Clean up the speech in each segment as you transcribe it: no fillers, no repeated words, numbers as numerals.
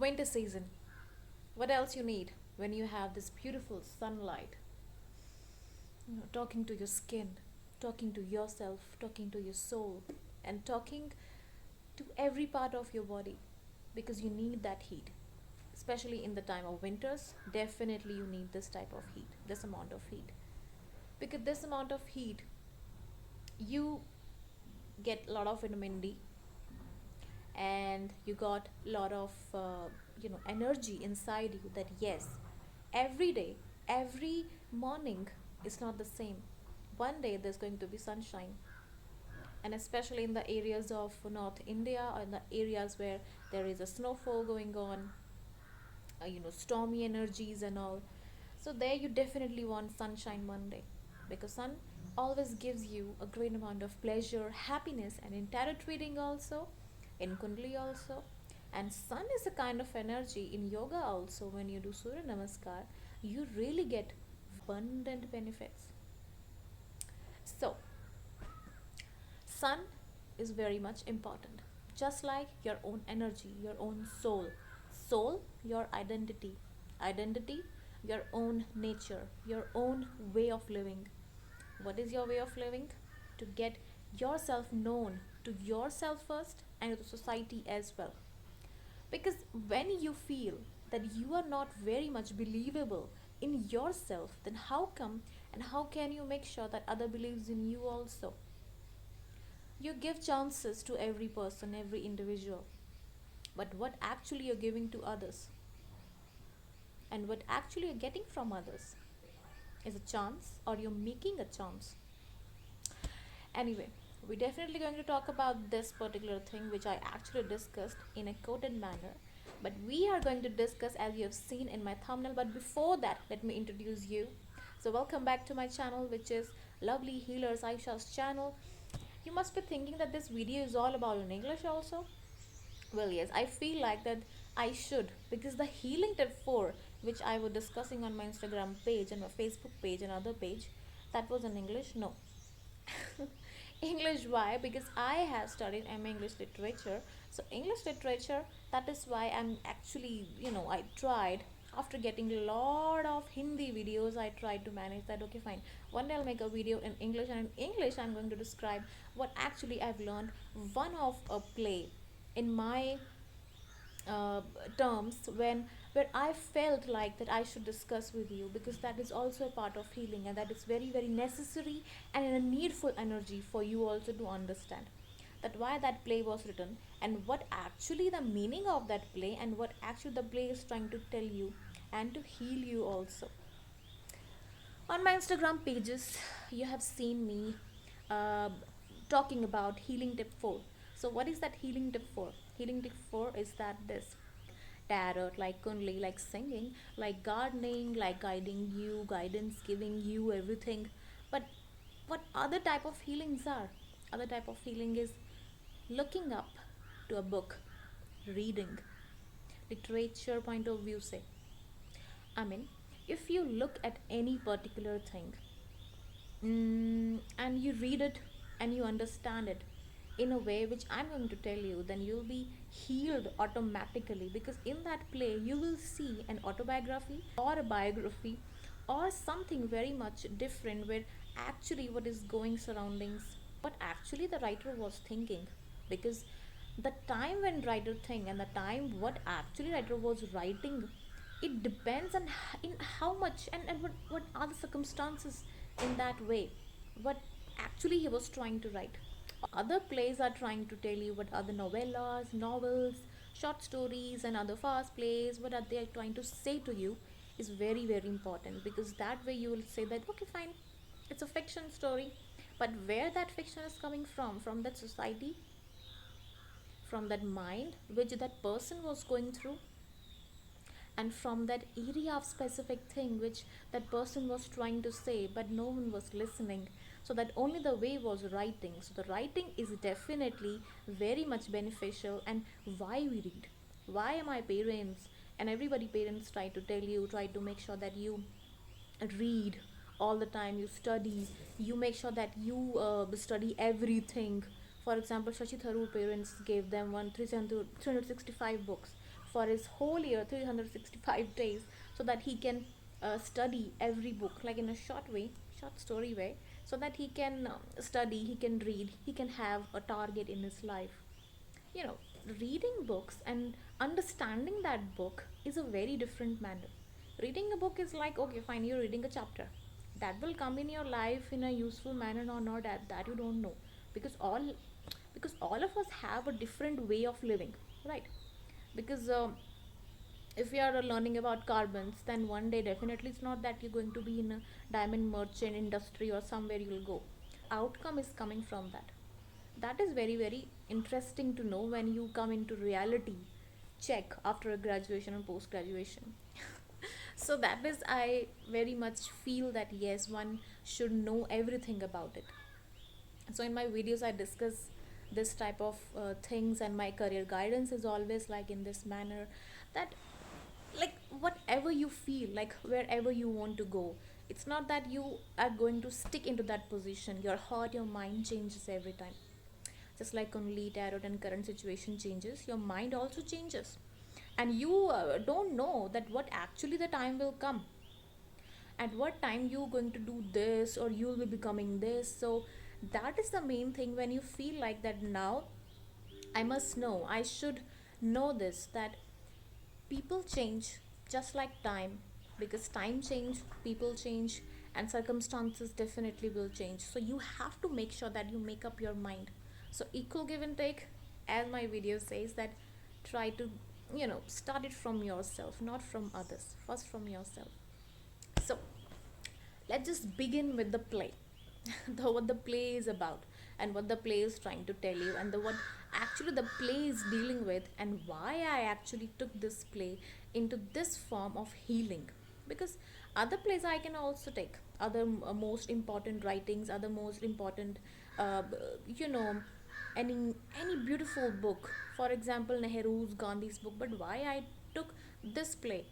winter season. What else you need when you have this beautiful sunlight, talking to your skin, talking to yourself, talking to your soul, and talking to every part of your body, because you need that heat, especially in the time of winters. Definitely you need this type of heat, this amount of heat, because this amount of heat, you get a lot of vitamin D, and you got a lot of energy inside you, that yes, every day, every morning is not the same. One day there's going to be sunshine, and especially in the areas of North India, or in the areas where there is a snowfall going on, stormy energies and all. So there you definitely want sunshine one day, because sun always gives you a great amount of pleasure, happiness, and in tarot reading also, in Kundali also. And sun is a kind of energy in yoga also. When you do Surya Namaskar, you really get abundant benefits. So sun is very much important, just like your own energy, your own soul. Soul, your identity. Identity, your own nature, your own way of living. What is your way of living? To get yourself known to yourself first, and to the society as well. Because when you feel that you are not very much believable in yourself, then how come and how can you make sure that other believes in you also? You give chances to every person, every individual, but what actually you're giving to others, and what actually you're getting from others, is a chance, or you're making a chance. Anyway, we're definitely going to talk about this particular thing, which I actually discussed in a coded manner, but we are going to discuss as you have seen in my thumbnail. But before that, let me introduce you. So welcome back to my channel, which is Lovely Healers Aisha's channel. You must be thinking that this video is all about in English also. Well, yes, I feel like that I should, because the healing tip 4, which I was discussing on my Instagram page and my Facebook page and other page, that was in English. No. English, why? Because I have studied MA English literature. So English literature, that is why I'm actually, I tried, after getting a lot of Hindi videos, I tried to manage that. Okay, fine, one day I'll make a video in English, and in English I'm going to describe what actually I've learned, one of a play in my uh, terms, when where I felt like that I should discuss with you, because that is also a part of healing, and that is very very necessary and a needful energy for you also to understand that why that play was written, and what actually the meaning of that play, and what actually the play is trying to tell you and to heal you also. On my Instagram pages, you have seen me uh, talking about healing tip 4. So, what is that healing tip 4? Healing tip 4 is that this, like tarot, like kundli, like singing, like gardening, like guiding you, guidance, giving you everything. But what other type of healings are? Other type of healing is looking up to a book, reading, literature point of view, say. I mean, if you look at any particular thing, and you read it and you understand it in a way which I'm going to tell you, then you'll be healed automatically, because in that play you will see an autobiography or a biography or something very much different, where actually what is going surroundings, what actually the writer was thinking. Because the time when writer think, and the time what actually writer was writing, it depends on in how much, and what are the circumstances in that way, what actually he was trying to write. Other plays are trying to tell you what are the novellas, novels, short stories, and other fast plays, what are they trying to say to you, is very very important, because that way you will say that okay fine, it's a fiction story, but where that fiction is coming from that society, from that mind which that person was going through, and from that area of specific thing which that person was trying to say, but no one was listening. So that only the way was writing. So the writing is definitely very much beneficial. And why we read, why my parents and everybody, parents try to tell you, try to make sure that you read all the time, you study, you make sure that you study everything. For example, Shashi Tharoor parents gave them 365 books. for his whole year, 365 days, so that he can study every book, like in a short way, short story way, so that he can study, he can read, he can have a target in his life. You know, reading books and understanding that book is a very different manner. Reading a book is like, okay, fine, you're reading a chapter. That will come in your life in a useful manner or not, that you don't know. Because all of us have a different way of living, right? Because if we are learning about carbons, then one day definitely it's not that you're going to be in a diamond merchant industry or somewhere you will go. Outcome is coming from that. That is very, very interesting to know when you come into reality check after a graduation and post graduation. So that is, I very much feel that yes, one should know everything about it. So in my videos I discuss this type of things, and my career guidance is always like in this manner, that like whatever you feel, like wherever you want to go, it's not that you are going to stick into that position. Your heart, your mind changes every time. Just like only tarot and current situation changes, your mind also changes. And you don't know that what actually the time will come, at what time you going to do this, or you will be becoming this. So that is the main thing. When you feel like that, now I must know, I should know this, that people change just like time, because time change, people change, and circumstances definitely will change. So you have to make sure that you make up your mind. So equal give and take, as my video says, that try to, start it from yourself, not from others, first from yourself. So let's just begin with the play. What the play is about, and what the play is trying to tell you, and what actually the play is dealing with, and why I actually took this play into this form of healing. Because other plays I can also take, other most important writings, other most important uh, you know any beautiful book, for example Nehru's, Gandhi's book. But why I took this play?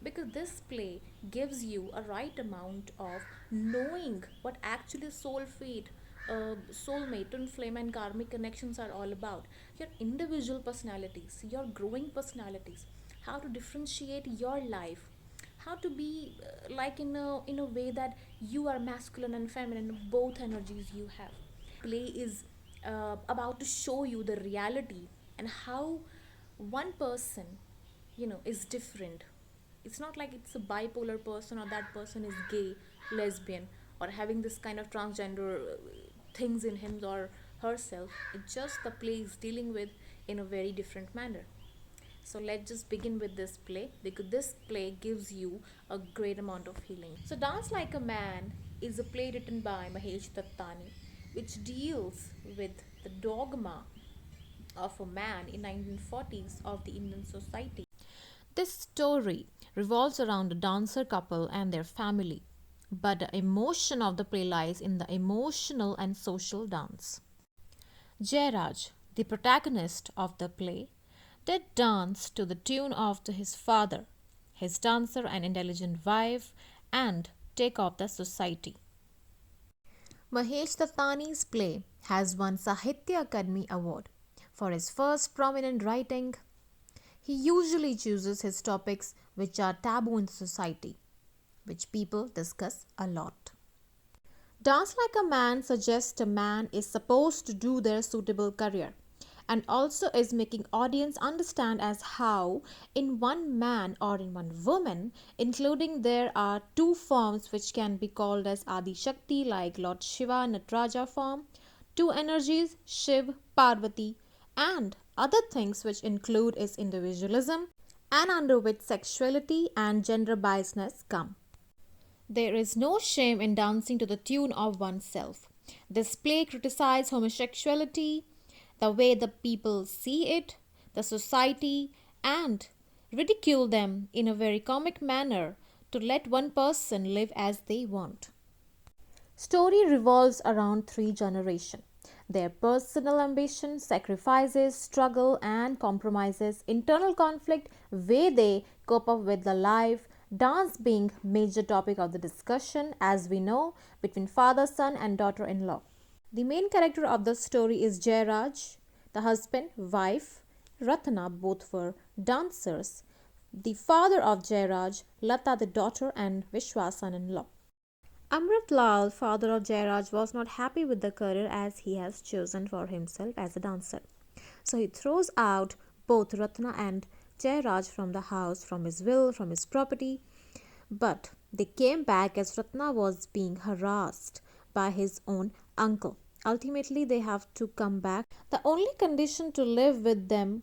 Because this play gives you a right amount of knowing what actually soul fate, soulmate, twin flame, and karmic connections are all about. Your individual personalities, your growing personalities, how to differentiate your life, how to be like in a way that you are masculine and feminine, both energies you have. Play is about to show you the reality, and how one person, is different. It's not like it's a bipolar person, or that person is gay, lesbian, or having this kind of transgender things in him or herself. It's just the play is dealing with in a very different manner. So let's just begin with this play, because this play gives you a great amount of healing. So Dance Like a Man is a play written by Mahesh Dattani, which deals with the dogma of a man in 1940s of the Indian society. This story revolves around a dancer couple and their family, but the emotion of the play lies in the emotional and social dance. Jairaj, the protagonist of the play, did dance to the tune of his father, his dancer and intelligent wife, and take off the society. Mahesh Dattani's play has won Sahitya Akademi Award for his first prominent writing. He usually chooses his topics which are taboo in society, which people discuss a lot. Dance Like a Man suggests a man is supposed to do their suitable career, and also is making audience understand as how in one man or in one woman, including there are two forms which can be called as Adi Shakti, like Lord Shiva Nataraja form, two energies Shiv, Parvati, and other things which include is individualism, and under which sexuality and gender biasness come. There is no shame in dancing to the tune of oneself. This play criticizes homosexuality, the way the people see it, the society, and ridicule them in a very comic manner to let one person live as they want. Story revolves around three generations. Their personal ambition, sacrifices, struggle and compromises, internal conflict, way they cope up with the life, dance being major topic of the discussion, as we know, between father, son and daughter-in-law. The main character of the story is Jairaj, the husband, wife, Ratna both were dancers. The father of Jairaj, Lata the daughter, and Vishwa son in law. Amrit Lal, father of Jairaj, was not happy with the career as he has chosen for himself as a dancer. So he throws out both Ratna and Jairaj from the house, from his will, from his property. But they came back as Ratna was being harassed by his own uncle. Ultimately, they have to come back. The only condition to live with them,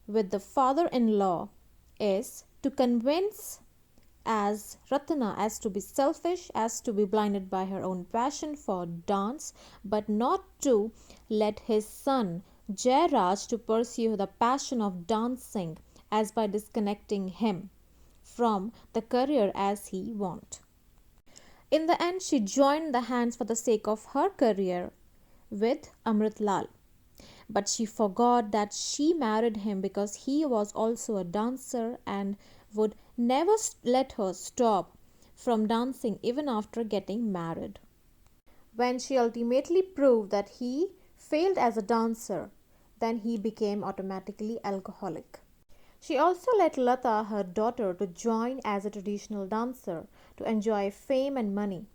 with the father in law, is to convince as Ratna as to be selfish, as to be blinded by her own passion for dance, but not to let his son Jairaj to pursue the passion of dancing as by disconnecting him from the career as he want. In the end, she joined the hands for the sake of her career with Amrit Lal. But she forgot that she married him because he was also a dancer and would never let her stop from dancing even after getting married. When she ultimately proved that he failed as a dancer, then he became automatically alcoholic. She also let Lata, her daughter, to join as a traditional dancer to enjoy fame and money,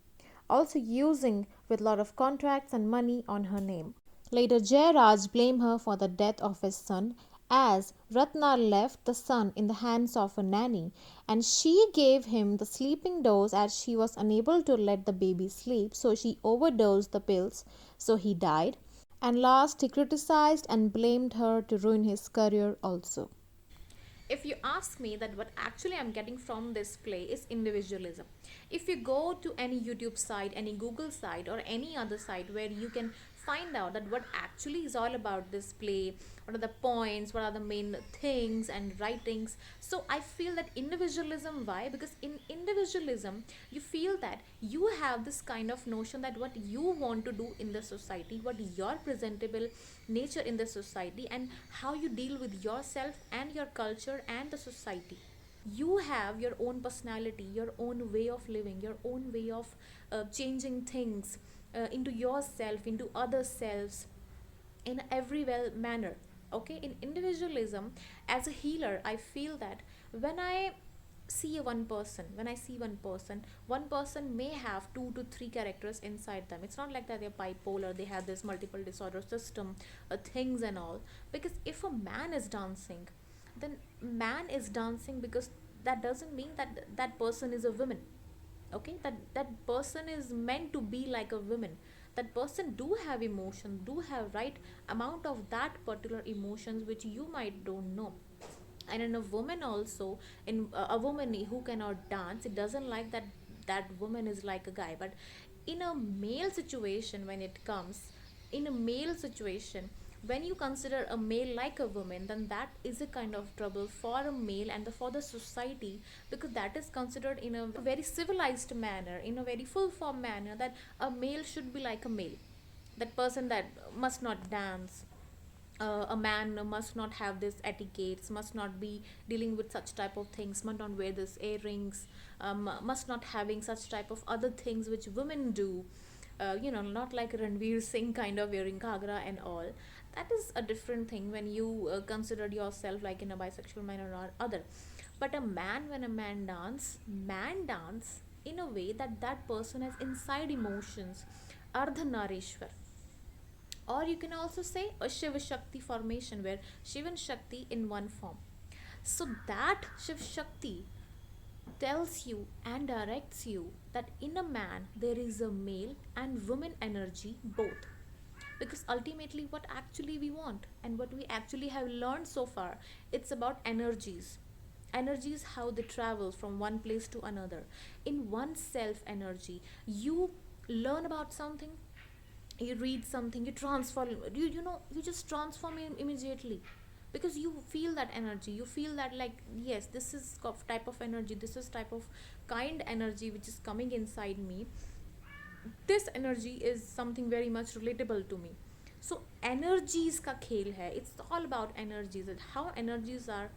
also using with lot of contracts and money on her name. Later, Jairaj blamed her for the death of his son as Ratna left the son in the hands of a nanny and she gave him the sleeping dose as she was unable to let the baby sleep, so she overdosed the pills, so he died. And last, he criticized and blamed her to ruin his career also. If you ask me that what actually I'm getting from this play is individualism. If you go to any YouTube site, any Google site, or any other site where you can find out that what actually is all about this play, what are the points, what are the main things and writings. So I feel that individualism, why? Because in individualism you feel that you have this kind of notion that what you want to do in the society, what your presentable nature in the society, and how you deal with yourself and your culture and the society. You have your own personality, your own way of living, your own way of changing things into yourself, into other selves, in every well manner. Okay, in individualism, as a healer, I feel that when I see one person may have two to three characters inside them. It's not like that they're bipolar, they have this multiple disorder system, things and all. Because if a man is dancing, then man is dancing, because that doesn't mean that that person is a woman. Okay, that person is meant to be like a woman. That person do have emotion, do have right amount of that particular emotions which you might don't know. And in a woman also, in a woman who cannot dance, it doesn't like that that woman is like a guy. But in a male situation, when it comes in a male situation, when you consider a male like a woman, then that is a kind of trouble for a male and for the society, because that is considered in a very civilized manner, in a very full form manner, that a male should be like a male. That person that must not dance, a man must not have this etiquettes, must not be dealing with such type of things, must not wear this earrings, must not having such type of other things which women do. Not like Ranveer Singh kind of wearing ghagra and all. That is a different thing when you consider yourself like in a bisexual manner or other. But a man, when a man dance in a way that that person has inside emotions, ardhanarishwar. Or you can also say a Shiva Shakti formation, where Shiva and Shakti in one form. So that Shiv Shakti tells you and directs you that in a man there is a male and woman energy both. Because ultimately, what actually we want and what we actually have learned so far, it's about energies, how they travel from one place to another. In one self energy, you learn about something, you read something, you transform, you just transform immediately, because you feel that energy, you feel that like, yes, this is type of energy, this is type of kind energy which is coming inside me. This energy is something very much relatable to me. So energies ka khel hai, it's all about energies, that how energies are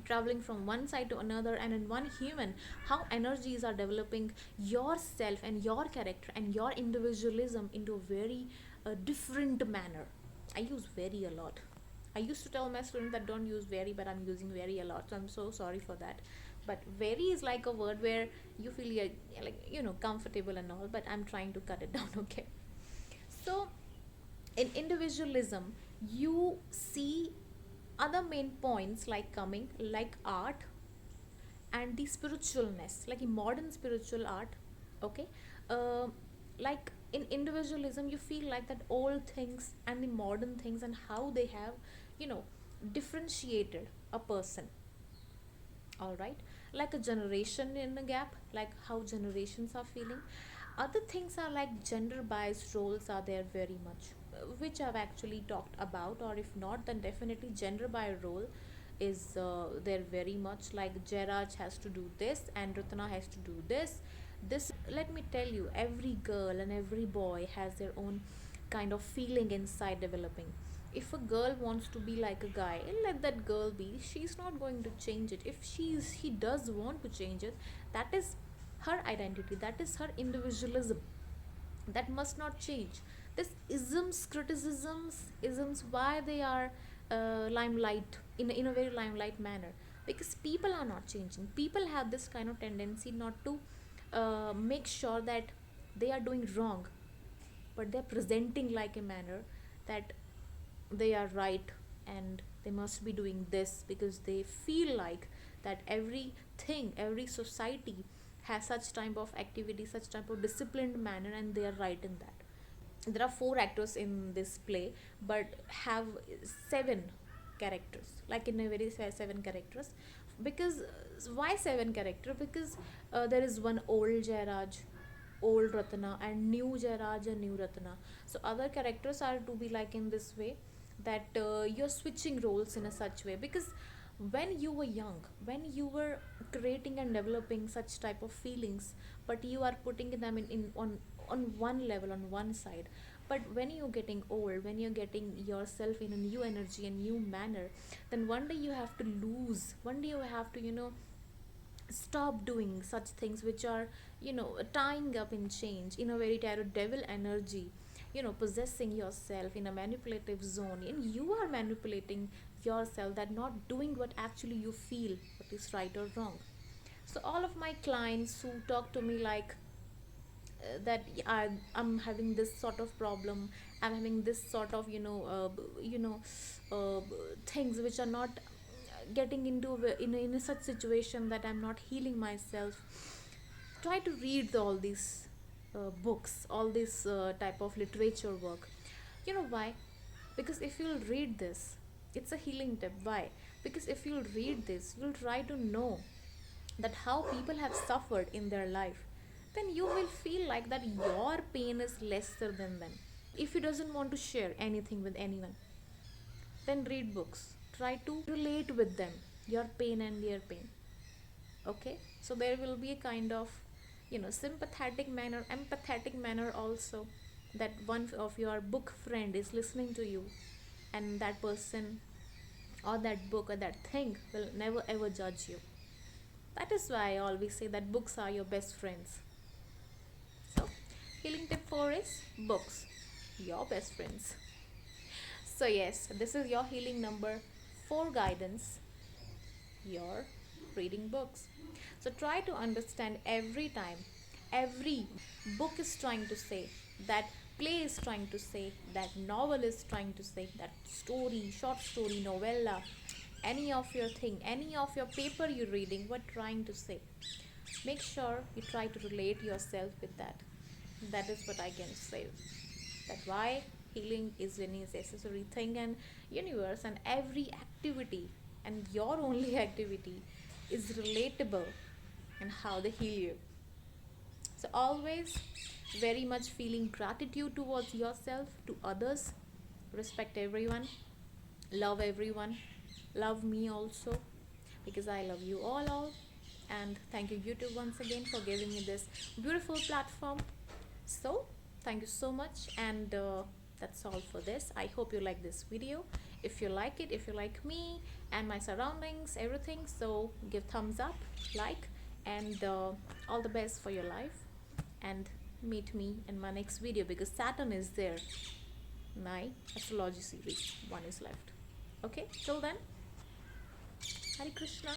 traveling from one side to another, and in one human, how energies are developing yourself and your character and your individualism into a very different manner. I use very a lot. I used to tell my students that don't use very, but I'm using very a lot, so I'm so sorry for that. But very is like a word where you feel like comfortable and all, but I'm trying to cut it down. Okay. So in individualism, you see other main points like coming like art and the spiritualness, like in modern spiritual art. Okay. uh, like in individualism you feel like that old things and the modern things and how they have you know differentiated a person. All right. Like a generation in a gap, like how generations are feeling. Other things are like gender biased roles are there very much, which I've actually talked about, or if not, then definitely gender biased role is there very much. Like Jairaj has to do this and Ratna has to do this. Let me tell you, every girl and every boy has their own kind of feeling inside developing. If a girl wants to be like a guy, let that girl be. She's not going to change it. If he does want to change it, that is her identity, that is her individualism, that must not change. This isms, criticisms, isms, why they are limelight in a very limelight manner, because people are not changing. People have this kind of tendency not to make sure that they are doing wrong, but they're presenting like a manner that they are right and they must be doing this because they feel like that everything, every society has such type of activity, such type of disciplined manner, and they are right in that. There are four actors in this play, but have seven characters, like in a very seven characters. Because why seven character? Because there is one old Jairaj, old Ratna, and new Jairaj and new Ratna. So other characters are to be like in this way, that you're switching roles in a such way. Because when you were young, when you were creating and developing such type of feelings, but you are putting them in on one level, on one side. But when you're getting old, when you're getting yourself in a new energy and new manner, then one day you have to lose, one day you have to stop doing such things which are tying up in change in a very tarot devil energy, possessing yourself in a manipulative zone, and you are manipulating yourself, that not doing what actually you feel what is right or wrong. So all of my clients who talk to me like that, I'm having this sort of problem, I'm having this sort of things which are not getting into in a such situation that I'm not healing myself. Try to read all these books, all this type of literature work. You know why? Because if you'll read this, it's a healing tip. Why? Because if you'll read this, you'll try to know that how people have suffered in their life, then you will feel like that your pain is lesser than them. If you doesn't want to share anything with anyone, then read books, try to relate with them, your pain and their pain. Okay, so there will be a kind of sympathetic manner, empathetic manner also, that one of your book friend is listening to you, and that person or that book or that thing will never ever judge you. That is why I always say that books are your best friends. So healing tip 4 is books, your best friends. So yes, this is your healing number 4 guidance, your reading books. So try to understand every time, every book is trying to say, that play is trying to say, that novel is trying to say, that story, short story, novella, any of your thing, any of your paper you're reading, what trying to say. Make sure you try to relate yourself with that. That is what I can say. That why healing is a necessary thing, and universe and every activity and your only activity is relatable and how they heal you. So always very much feeling gratitude towards yourself, to others, respect everyone, love me also, because I love you all. And thank you YouTube once again for giving me this beautiful platform. So thank you so much, and that's all for this. I hope you like this video. If you like it, if you like me and my surroundings, everything, so give thumbs up, like, and all the best for your life. And meet me in my next video, because Saturn is there. My astrology series 1 is left. Okay, till then, Hari Krishna.